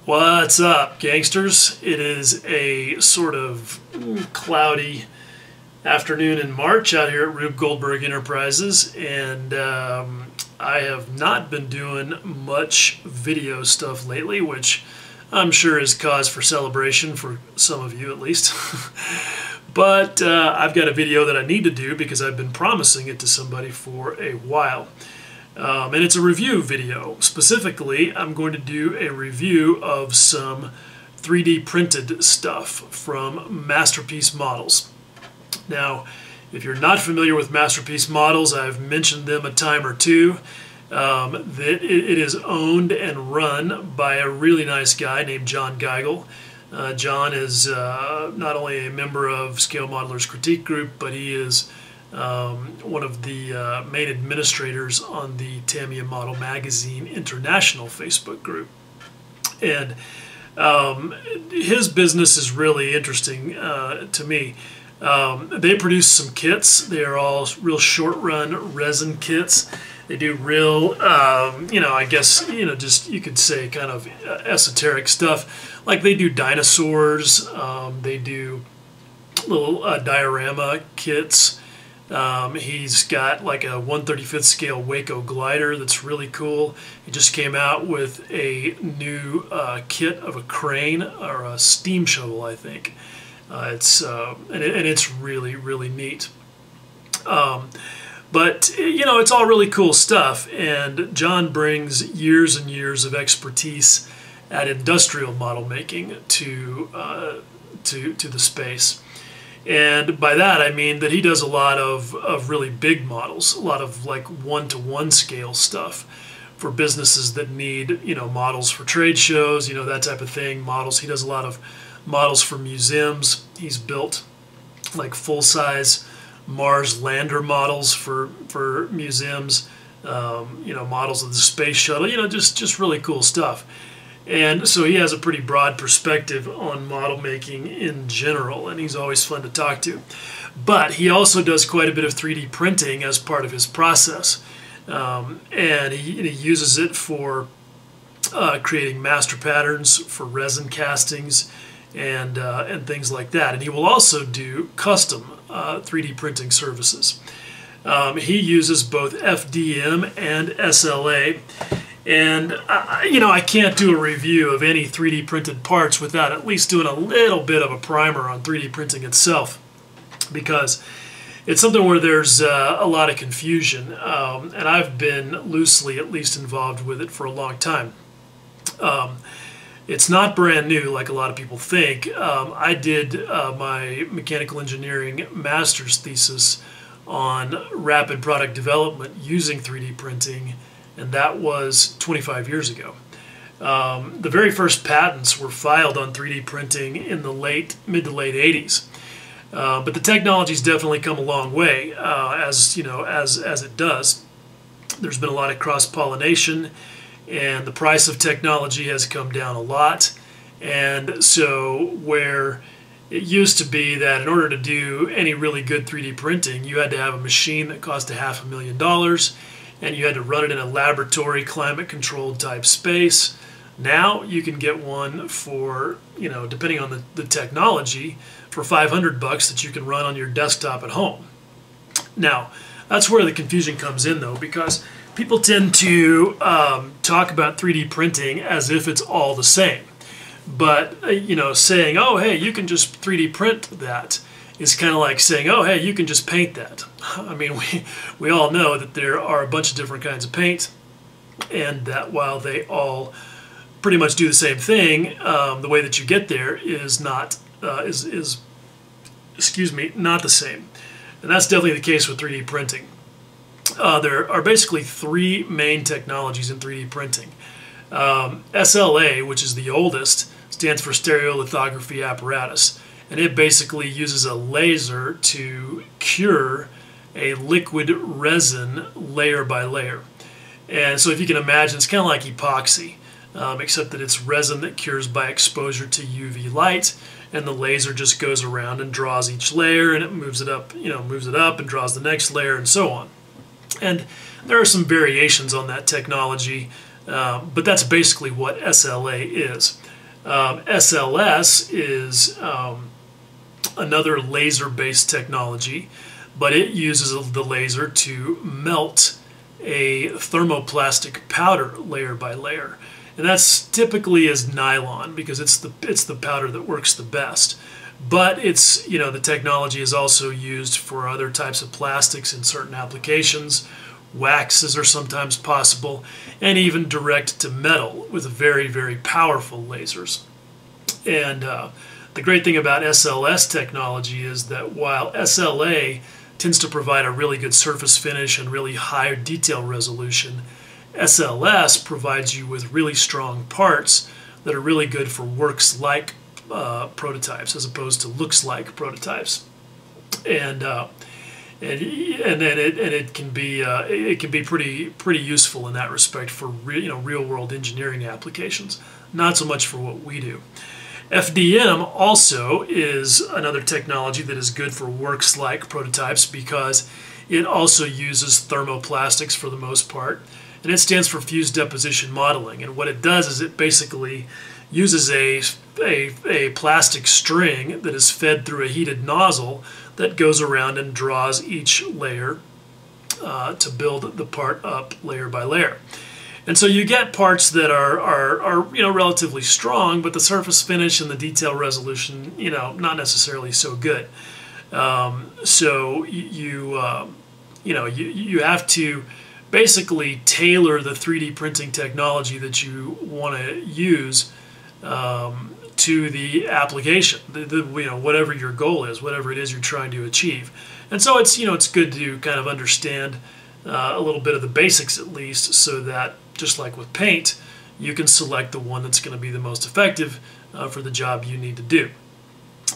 What's up, gangsters? It is a sort of cloudy afternoon in March out here at Rube Goldberg Enterprises, and I have not been doing much video stuff lately, which I'm sure is cause for celebration for some of you at least. But I've got a video that I need to do because I've been promising it to somebody for a while. And it's a review video. Specifically, I'm going to do a review of some 3D printed stuff from Masterpiece Models. Now, if you're not familiar with Masterpiece Models, I've mentioned them a time or two. That it is owned and run by a really nice guy named John Geigel. John is not only a member of Scale Modelers Critique Group, but he is one of the main administrators on the Tamiya Model Magazine International Facebook group. And his business is really interesting to me. They produce some kits. They are all real short-run resin kits. They do real, I guess, just you could say kind of esoteric stuff. Like they do dinosaurs. They do little diorama kits. He's got like a 1/35th scale Waco glider that's really cool. He just came out with a new kit of a crane or a steam shovel, I think. It's really, really neat. But it's all really cool stuff, and John brings years and years of expertise at industrial model making to the space. And by that I mean that he does a lot of really big models, a lot of like 1-to-1 scale stuff for businesses that need, models for trade shows, that type of thing, models. He does a lot of models for museums. He's built like full-size Mars lander models for museums, models of the space shuttle, just really cool stuff. And so he has a pretty broad perspective on model making in general, and he's always fun to talk to. But he also does quite a bit of 3D printing as part of his process. And he uses it for creating master patterns for resin castings and things like that. And he will also do custom 3D printing services. He uses both FDM and SLA. And, I can't do a review of any 3D printed parts without at least doing a little bit of a primer on 3D printing itself, because it's something where there's a lot of confusion, and I've been loosely at least involved with it for a long time. It's not brand new like a lot of people think. I did my mechanical engineering master's thesis on rapid product development using 3D printing, and that was 25 years ago. The very first patents were filed on 3D printing in the mid to late 80s. But the technology's definitely come a long way, as it does. There's been a lot of cross-pollination, and the price of technology has come down a lot. And so where it used to be that in order to do any really good 3D printing, you had to have a machine that cost $500,000, and you had to run it in a laboratory, climate-controlled type space. Now you can get one for, depending on the technology, for $500 that you can run on your desktop at home. Now, that's where the confusion comes in, though, because people tend to talk about 3D printing as if it's all the same. But, saying, oh, hey, you can just 3D print that is kind of like saying, oh, hey, you can just paint that. I mean, we all know that there are a bunch of different kinds of paint, and that while they all pretty much do the same thing, the way that you get there is not not the same. And that's definitely the case with 3D printing. There are basically three main technologies in 3D printing. SLA, which is the oldest, stands for stereolithography apparatus. And it basically uses a laser to cure a liquid resin layer by layer. And so if you can imagine, it's kind of like epoxy, except that it's resin that cures by exposure to UV light, and the laser just goes around and draws each layer, and it moves it up, and draws the next layer, and so on. And there are some variations on that technology, but that's basically what SLA is. SLS is another laser-based technology, but it uses the laser to melt a thermoplastic powder layer by layer. And that's typically as nylon because it's the powder that works the best. But it's, the technology is also used for other types of plastics in certain applications. Waxes are sometimes possible, and even direct to metal with very, very powerful lasers. And the great thing about SLS technology is that while SLA tends to provide a really good surface finish and really high detail resolution, SLS provides you with really strong parts that are really good for works-like prototypes as opposed to looks-like prototypes, and it can be pretty useful in that respect for real-world engineering applications. Not so much for what we do. FDM also is another technology that is good for works-like prototypes because it also uses thermoplastics for the most part, and it stands for fused deposition modeling. And what it does is it basically uses a plastic string that is fed through a heated nozzle that goes around and draws each layer to build the part up layer by layer. And so you get parts that are relatively strong, but the surface finish and the detail resolution, not necessarily so good. So you have to basically tailor the 3D printing technology that you want to use to the application, whatever your goal is, whatever it is you're trying to achieve. And so it's good to kind of understand a little bit of the basics at least, so that just like with paint, you can select the one that's going to be the most effective for the job you need to do.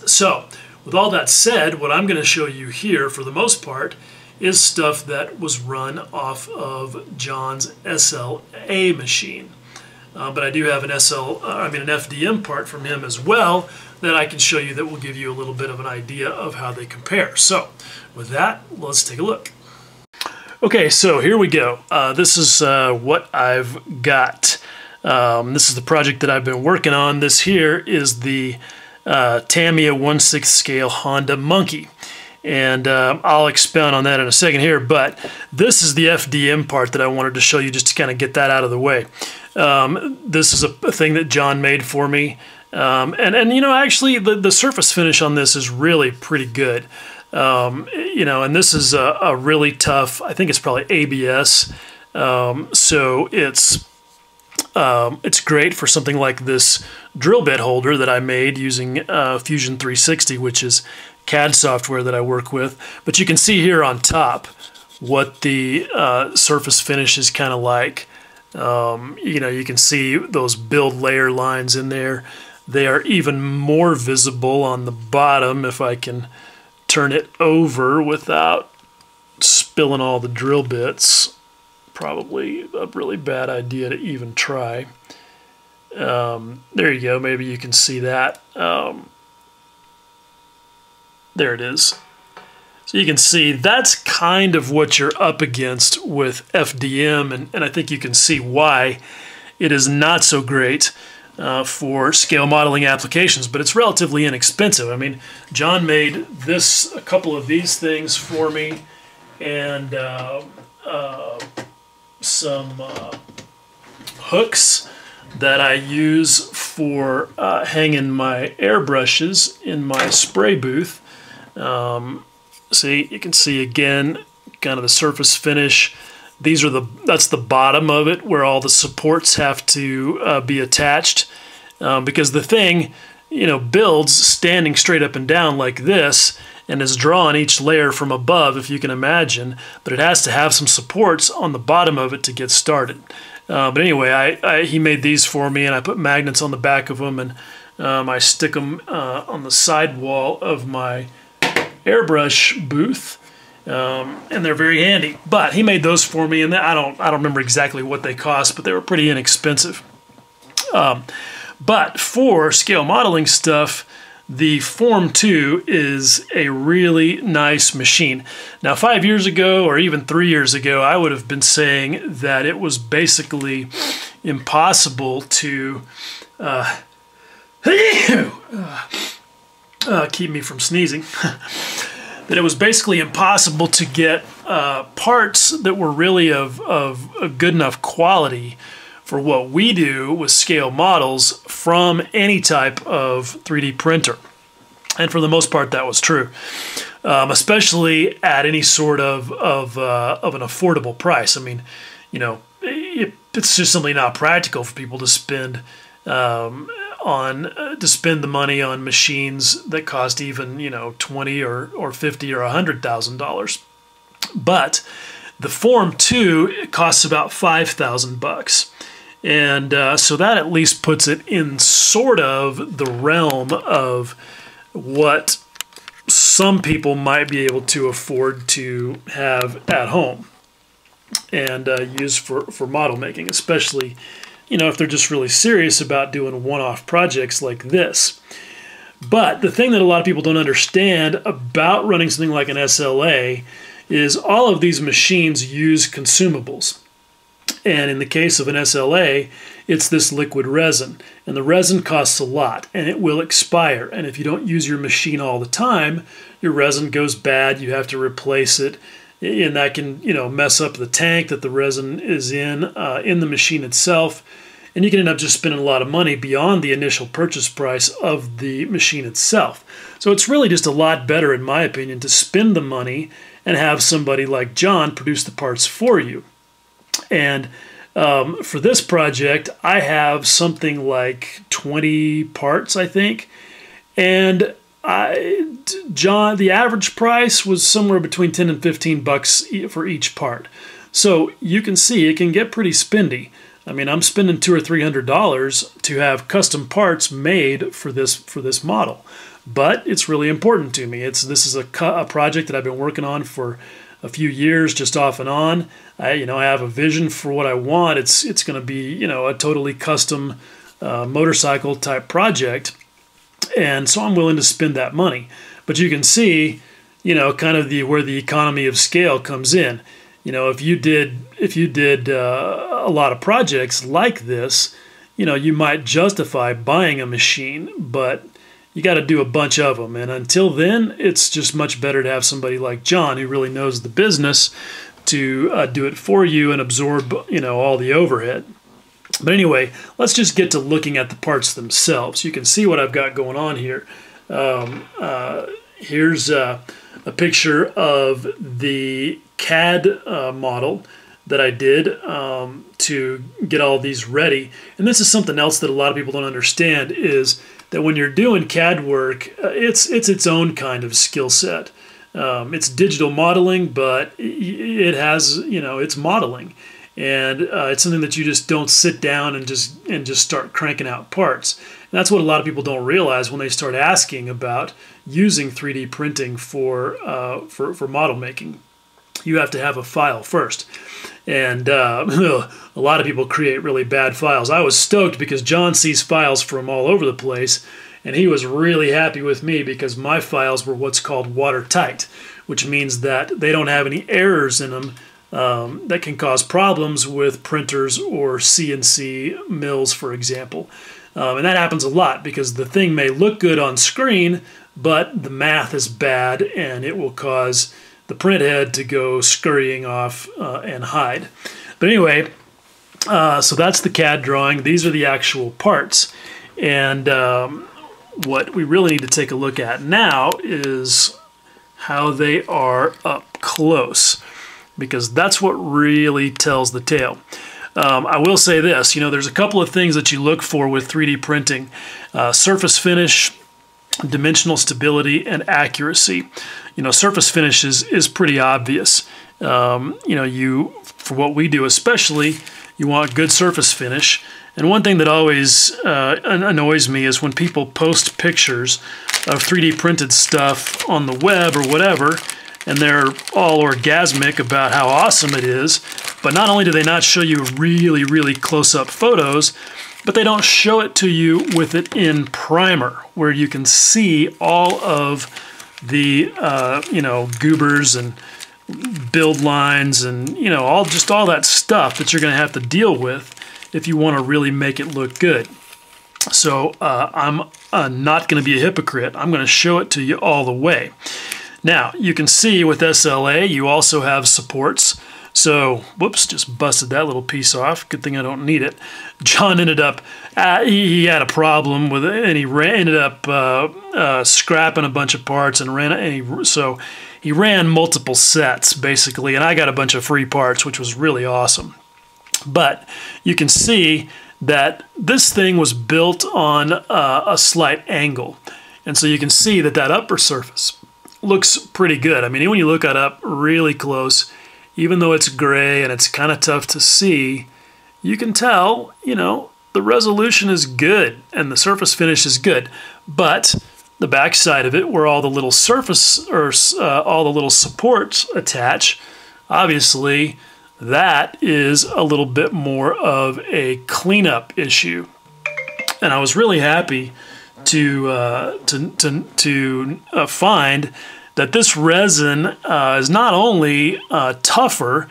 So with all that said, what I'm going to show you here for the most part is stuff that was run off of John's SLA machine. But I do have an FDM part from him as well that I can show you that will give you a little bit of an idea of how they compare. So with that, let's take a look. Okay, so here we go. This is what I've got. This is the project that I've been working on. This here is the Tamiya 1/6 scale Honda Monkey. And I'll expound on that in a second here, but this is the FDM part that I wanted to show you just to kind of get that out of the way. This is a thing that John made for me. Actually the surface finish on this is really pretty good. And this is a really tough, I think it's probably ABS. So it's great for something like this drill bit holder that I made using Fusion 360, which is CAD software that I work with. But you can see here on top what the surface finish is kind of like. You can see those build layer lines in there. They are even more visible on the bottom if I can turn it over without spilling all the drill bits. Probably a really bad idea to even try. There you go. Maybe you can see that. There it is. So you can see that's kind of what you're up against with FDM, and I think you can see why it is not so great for scale modeling applications, but it's relatively inexpensive. I mean, John made a couple of these things for me, and some hooks that I use for hanging my airbrushes in my spray booth. See, you can see again kind of the surface finish. That's the bottom of it where all the supports have to be attached, because the thing builds standing straight up and down like this and is drawing each layer from above, if you can imagine, but it has to have some supports on the bottom of it to get started. But anyway, he made these for me, and I put magnets on the back of them, and I stick them on the side wall of my airbrush booth, and they're very handy. But he made those for me, and I don't remember exactly what they cost, but they were pretty inexpensive. But for scale modeling stuff, the Form 2 is a really nice machine. Now, 5 years ago, or even 3 years ago, I would have been saying that it was basically impossible to keep me from sneezing, that it was basically impossible to get parts that were really of a good enough quality for what we do with scale models from any type of 3D printer. And for the most part, that was true, especially at any sort of an affordable price. I mean, you know, it's just simply not practical for people to spend the money on machines that cost even, you know, $20 or $50 or $100,000. But the Form 2 costs about $5,000. And so that at least puts it in sort of the realm of what some people might be able to afford to have at home and use for model making, especially, you know, if they're just really serious about doing one-off projects like this. But the thing that a lot of people don't understand about running something like an SLA is all of these machines use consumables. And in the case of an SLA, it's this liquid resin. And the resin costs a lot, and it will expire. And if you don't use your machine all the time, your resin goes bad, you have to replace it, and that can, you know, mess up the tank that the resin is in the machine itself. And you can end up just spending a lot of money beyond the initial purchase price of the machine itself. So it's really just a lot better, in my opinion, to spend the money and have somebody like John produce the parts for you. And for this project, I have something like 20 parts, I think. And John, the average price was somewhere between 10 and 15 bucks for each part. So you can see it can get pretty spendy. I mean, I'm spending $200 or $300 to have custom parts made for this model. But it's really important to me. This is a project that I've been working on for a few years, just off and on. I have a vision for what I want. It's going to be, you know, a totally custom motorcycle type project, and so I'm willing to spend that money. But you can see, you know, kind of where the economy of scale comes in. You know, if you did a lot of projects like this, you know, you might justify buying a machine, but you got to do a bunch of them. And until then, it's just much better to have somebody like John who really knows the business to do it for you and absorb, you know, all the overhead. But anyway, let's just get to looking at the parts themselves. You can see what I've got going on here. Here's a picture of the CAD model that I did to get all these ready. And this is something else that a lot of people don't understand, is that when you're doing CAD work, it's its own kind of skill set. It's digital modeling, but it has, you know, it's modeling. And it's something that you just don't sit down and just start cranking out parts. And that's what a lot of people don't realize when they start asking about using 3D printing for model making. You have to have a file first. And a lot of people create really bad files. I was stoked because John sees files from all over the place, and he was really happy with me because my files were what's called watertight, which means that they don't have any errors in them that can cause problems with printers or CNC mills, for example. And that happens a lot because the thing may look good on screen, but the math is bad, and it will cause the print head to go scurrying off and hide. But anyway, so that's the CAD drawing. These are the actual parts. And what we really need to take a look at now is how they are up close, because that's what really tells the tale. I will say this, you know, there's a couple of things that you look for with 3D printing: surface finish, dimensional stability, and accuracy. You know, surface finish is pretty obvious. You know, for what we do especially, you want good surface finish. And one thing that always annoys me is when people post pictures of 3D printed stuff on the web or whatever, and they're all orgasmic about how awesome it is, but not only do they not show you really, really close-up photos, but they don't show it to you with it in primer, where you can see all of the you know, goobers and build lines and, you know, all that stuff that you're going to have to deal with if you want to really make it look good. So I'm not going to be a hypocrite. I'm going to show it to you all the way. Now, you can see with SLA, you also have supports. So, whoops, just busted that little piece off. Good thing I don't need it. John ended up, he had a problem with it, and he ended up scrapping a bunch of parts, so he ran multiple sets, basically, and I got a bunch of free parts, which was really awesome. But you can see that this thing was built on a slight angle. And so you can see that that upper surface looks pretty good. I mean, when you look it up really close, even though it's gray and it's kind of tough to see, you can tell, you know, the resolution is good and the surface finish is good. But the back side of it, where all the little surface or all the little supports attach, obviously that is a little bit more of a cleanup issue. And I was really happy to find that this resin is not only tougher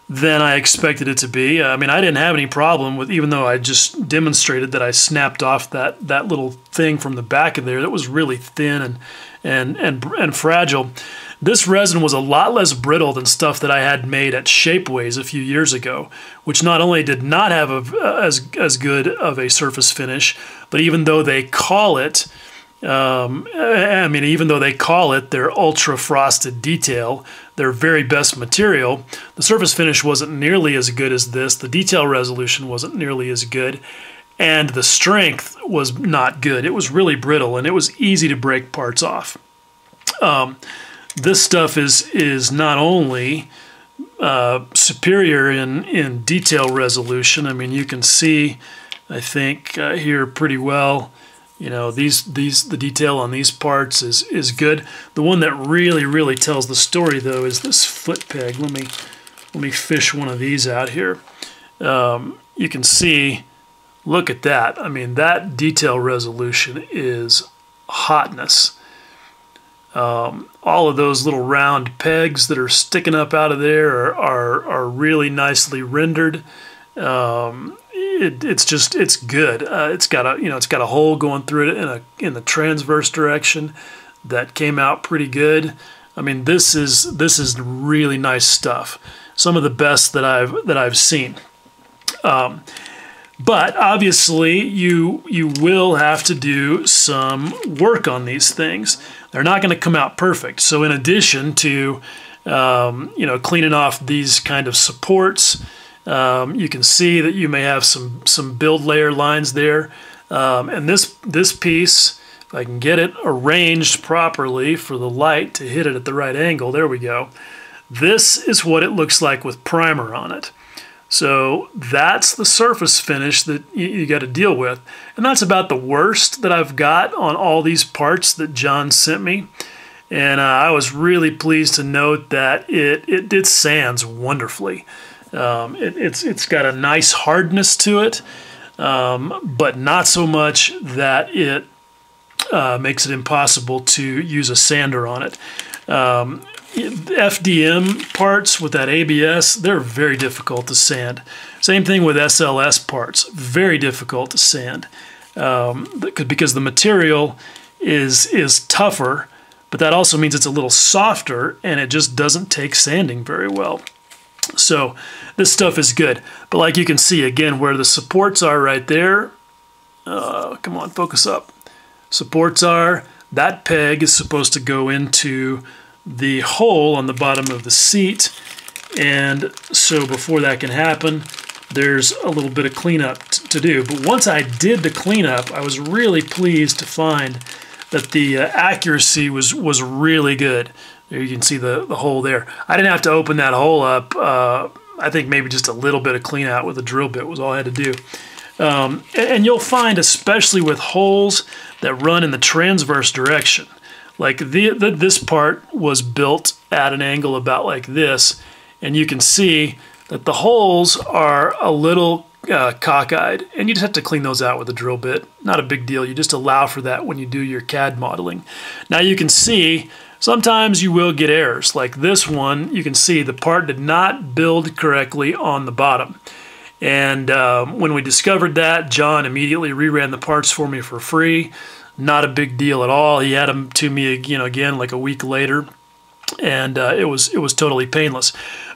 than I expected it to be. I mean, I didn't have any problem with, even though I just demonstrated that I snapped off that little thing from the back of there that was really thin and fragile. This resin was a lot less brittle than stuff that I had made at Shapeways a few years ago, which not only did not have as good of a surface finish, but even though they call it, even though they call it their ultra frosted detail, their very best material, the surface finish wasn't nearly as good as this. The detail resolution wasn't nearly as good, and the strength was not good. It was really brittle, and it was easy to break parts off. This stuff is not only superior in detail resolution. I mean, you can see, I think, here pretty well. You know, the detail on these parts is good. The one that really tells the story, though, is this foot peg. Let me fish one of these out here. You can see, look at that. I mean, that detail resolution is hotness. All of those little round pegs that are sticking up out of there are really nicely rendered. It's good. It's got a hole going through it in the transverse direction that came out pretty good. I mean, this is really nice stuff. Some of the best that I've seen. But obviously, you will have to do some work on these things. They're not going to come out perfect. So in addition to cleaning off these kind of supports, you can see that you may have some build layer lines there. And this piece, if I can get it arranged properly for the light to hit it at the right angle, there we go. This is what it looks like with primer on it. So that's the surface finish that you got to deal with. And that's about the worst that I've got on all these parts that John sent me. And I was really pleased to note that it did sands wonderfully. It's got a nice hardness to it, but not so much that it makes it impossible to use a sander on it. FDM parts with that ABS, they're very difficult to sand. Same thing with SLS parts, very difficult to sand because the material is tougher, but that also means it's a little softer and it just doesn't take sanding very well. So this stuff is good, but like you can see again where the supports are right there, come on, focus up. Supports are, that peg is supposed to go into the hole on the bottom of the seat, and so before that can happen, there's a little bit of cleanup to do. But once I did the cleanup, I was really pleased to find that the accuracy was really good. There you can see the hole there. I didn't have to open that hole up. I think maybe just a little bit of clean out with a drill bit was all I had to do. And you'll find, especially with holes that run in the transverse direction, like this part was built at an angle about like this, and you can see that the holes are a little cockeyed, and you just have to clean those out with a drill bit. Not a big deal. You just allow for that when you do your CAD modeling. Now you can see sometimes you will get errors. Like this one, you can see the part did not build correctly on the bottom. And when we discovered that, John immediately reran the parts for me for free. Not a big deal at all. He had them to me, again, like a week later, and it was totally painless.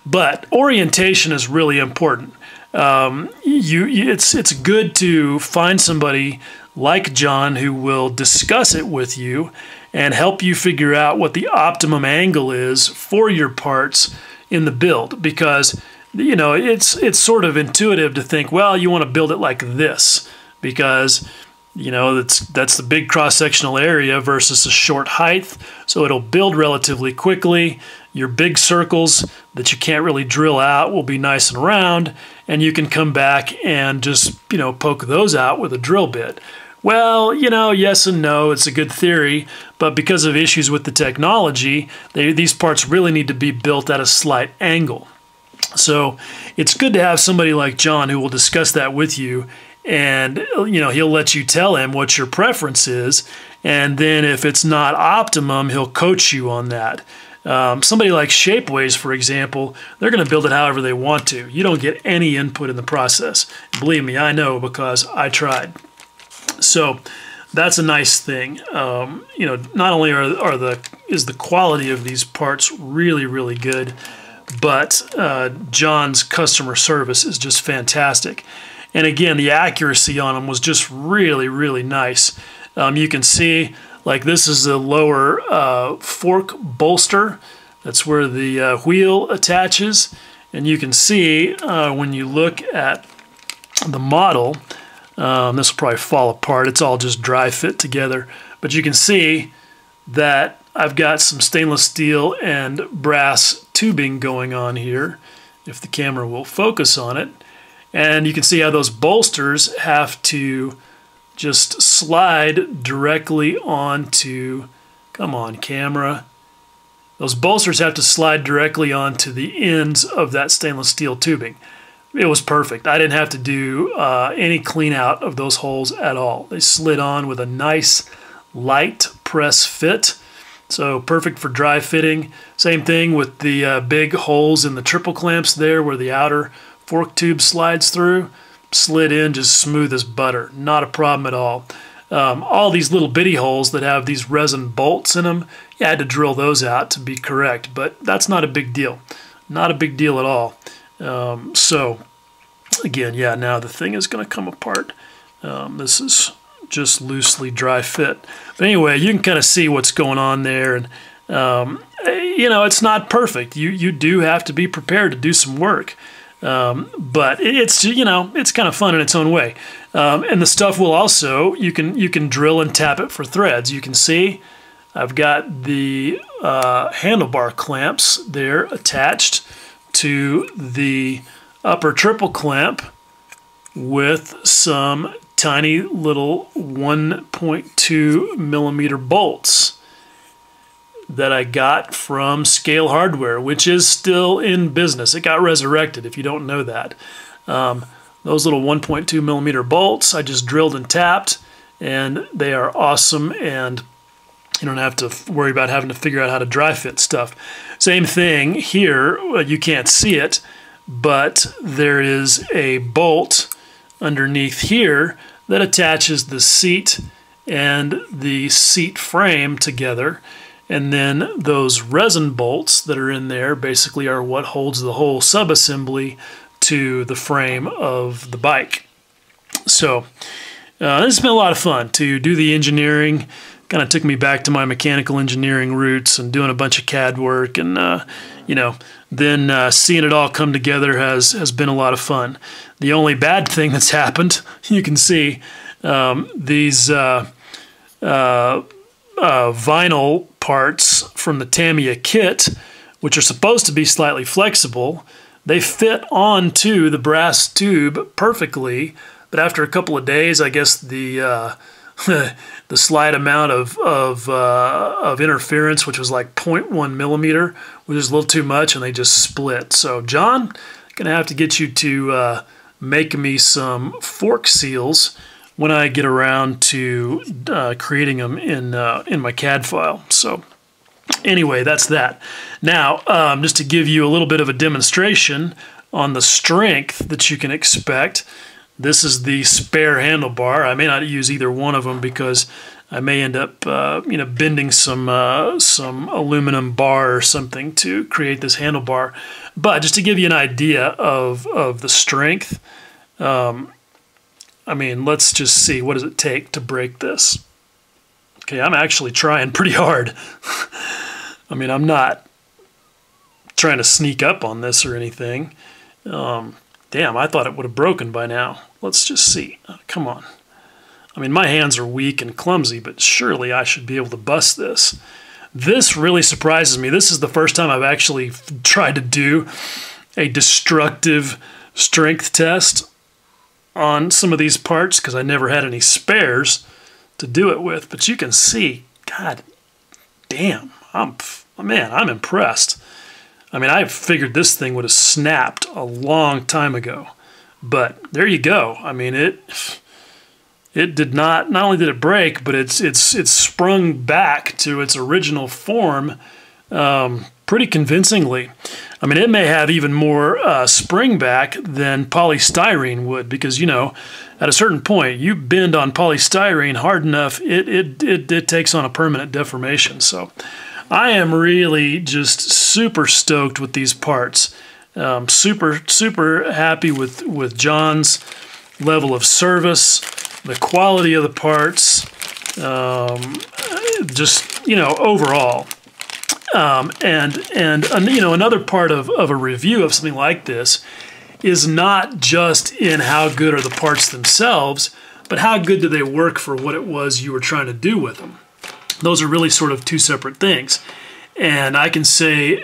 But orientation is really important. It's good to find somebody like John who will discuss it with you and help you figure out what the optimum angle is for your parts in the build, because it's sort of intuitive to think, well, you want to build it like this because that's the big cross-sectional area versus a short height, so it'll build relatively quickly. Your big circles that you can't really drill out will be nice and round, and you can come back and just poke those out with a drill bit. Well, yes and no, it's a good theory, but because of issues with the technology, these parts really need to be built at a slight angle. So it's good to have somebody like John who will discuss that with you, and he'll let you tell him what your preference is, and then if it's not optimum, he'll coach you on that. Somebody like Shapeways, for example, they're going to build it however they want to. You don't get any input in the process. Believe me, I know because I tried. So that's a nice thing. Not only is the quality of these parts really, really good, but John's customer service is just fantastic. And again, the accuracy on them was just really, really nice. You can see, like, this is the lower fork bolster. That's where the wheel attaches. And you can see when you look at the model, this will probably fall apart. It's all just dry fit together. But you can see that I've got some stainless steel and brass tubing going on here, if the camera will focus on it. And you can see how those bolsters have to just slide directly onto, come on camera, those bolsters have to slide directly onto the ends of that stainless steel tubing. It was perfect. I didn't have to do any clean out of those holes at all. They slid on with a nice light press fit, so perfect for dry fitting. Same thing with the big holes in the triple clamps there where the outer fork tube slides through. Slid in just smooth as butter. Not a problem at all. All these little bitty holes that have these resin bolts in them, you had to drill those out to be correct, but that's not a big deal. Not a big deal at all. So again, yeah, now the thing is going to come apart. This is just loosely dry fit. But anyway, you can kind of see what's going on there, and it's not perfect. You do have to be prepared to do some work. But it's it's kind of fun in its own way. And the stuff will also, you can drill and tap it for threads. You can see I've got the handlebar clamps there attached to the upper triple clamp with some tiny little 1.2 millimeter bolts that I got from Scale Hardware, which is still in business. It got resurrected, if you don't know that. Those little 1.2 millimeter bolts I just drilled and tapped, and they are awesome, and you don't have to worry about having to figure out how to dry fit stuff. Same thing here. You can't see it, but there is a bolt underneath here that attaches the seat and the seat frame together. And then those resin bolts that are in there basically are what holds the whole subassembly to the frame of the bike. So this has been a lot of fun to do the engineering. Kind of took me back to my mechanical engineering roots and doing a bunch of CAD work, and then seeing it all come together has been a lot of fun. The only bad thing that's happened, you can see these vinyl parts from the Tamiya kit, which are supposed to be slightly flexible, they fit onto the brass tube perfectly, but after a couple of days, I guess the the slight amount of interference, which was like 0.1 millimeter, was just a little too much, and they just split. So John, gonna have to get you to make me some fork seals when I get around to creating them in my CAD file. So anyway, that's that. Now, just to give you a little bit of a demonstration on the strength that you can expect. This is the spare handlebar. I may not use either one of them because I may end up, bending some aluminum bar or something to create this handlebar. But just to give you an idea of the strength, let's just see, what does it take to break this? Okay, I'm actually trying pretty hard. I'm not trying to sneak up on this or anything. Damn, I thought it would have broken by now. Let's just see. Come on. My hands are weak and clumsy, but surely I should be able to bust this. This really surprises me. This is the first time I've actually tried to do a destructive strength test on some of these parts because I never had any spares to do it with. But you can see, God damn, I'm impressed. I figured this thing would have snapped a long time ago. But there you go. It did not only did it break, but it's sprung back to its original form pretty convincingly. It may have even more spring back than polystyrene would, because at a certain point you bend on polystyrene hard enough, it takes on a permanent deformation. So I am really just super stoked with these parts. Super happy with John's level of service, the quality of the parts, overall. Another part of a review of something like this is not just in how good are the parts themselves, but how good do they work for what it was you were trying to do with them. Those are really sort of two separate things. And I can say,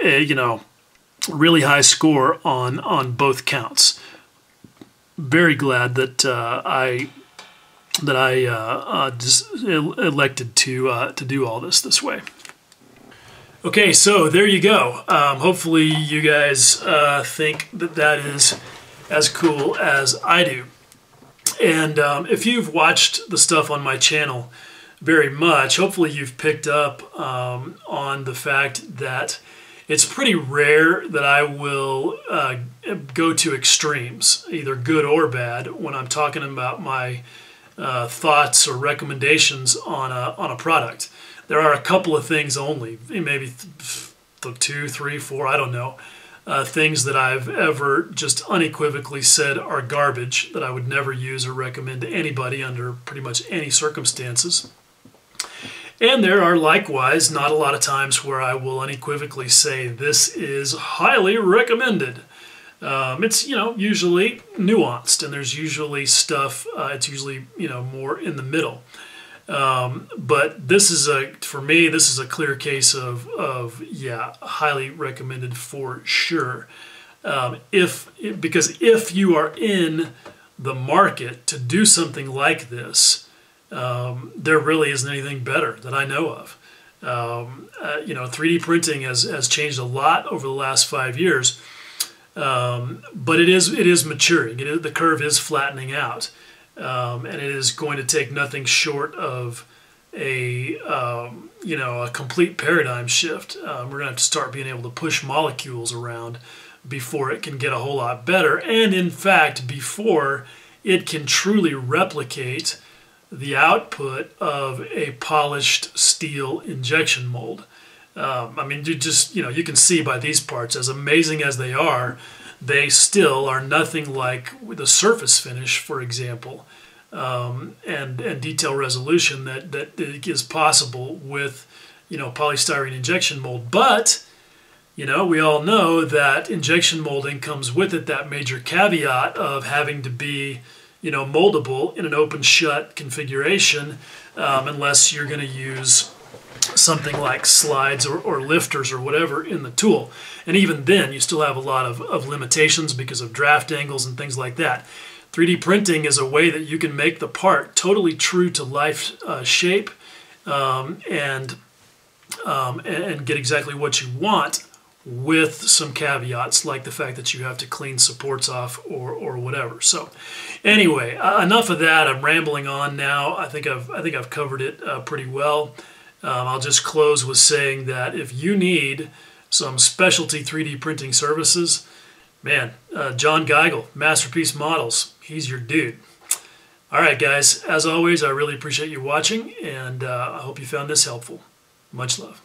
really high score on both counts. Very glad that I just elected to do all this way. Okay, so there you go. Hopefully you guys think that is as cool as I do. And if you've watched the stuff on my channel very much, hopefully you've picked up on the fact that it's pretty rare that I will go to extremes, either good or bad, when I'm talking about my thoughts or recommendations on a product. There are a couple of things only, maybe 2, 3, 4, I don't know, things that I've ever just unequivocally said are garbage that I would never use or recommend to anybody under pretty much any circumstances. And there are likewise not a lot of times where I will unequivocally say this is highly recommended. It's usually nuanced, and there's usually stuff. It's usually more in the middle. But this is for me this is a clear case of highly recommended for sure. Because if you are in the market to do something like this, there really isn't anything better that I know of. 3D printing has changed a lot over the last 5 years, but it is maturing. The curve is flattening out, and it is going to take nothing short of a complete paradigm shift. We're going to have to start being able to push molecules around before it can get a whole lot better, and in fact, before it can truly replicate the output of a polished steel injection mold. You can see by these parts, as amazing as they they still are nothing like the surface finish, for example, and detail resolution that is possible with polystyrene injection mold. But we all know that injection molding comes with it that major caveat of having to be moldable in an open shut configuration, unless you're going to use something like slides or lifters or whatever in the tool. And even then you still have a lot of limitations because of draft angles and things like that. 3D printing is a way that you can make the part totally true to life shape, and get exactly what you want, with some caveats like the fact that you have to clean supports off or whatever. So anyway, enough of that. I'm rambling on now. I think I've covered it pretty well. I'll just close with saying that if you need some specialty 3D printing services, Man, John Geigel, Masterpiece Models. He's your dude. All right, guys. As always, I really appreciate you watching, and I hope you found this helpful. Much love.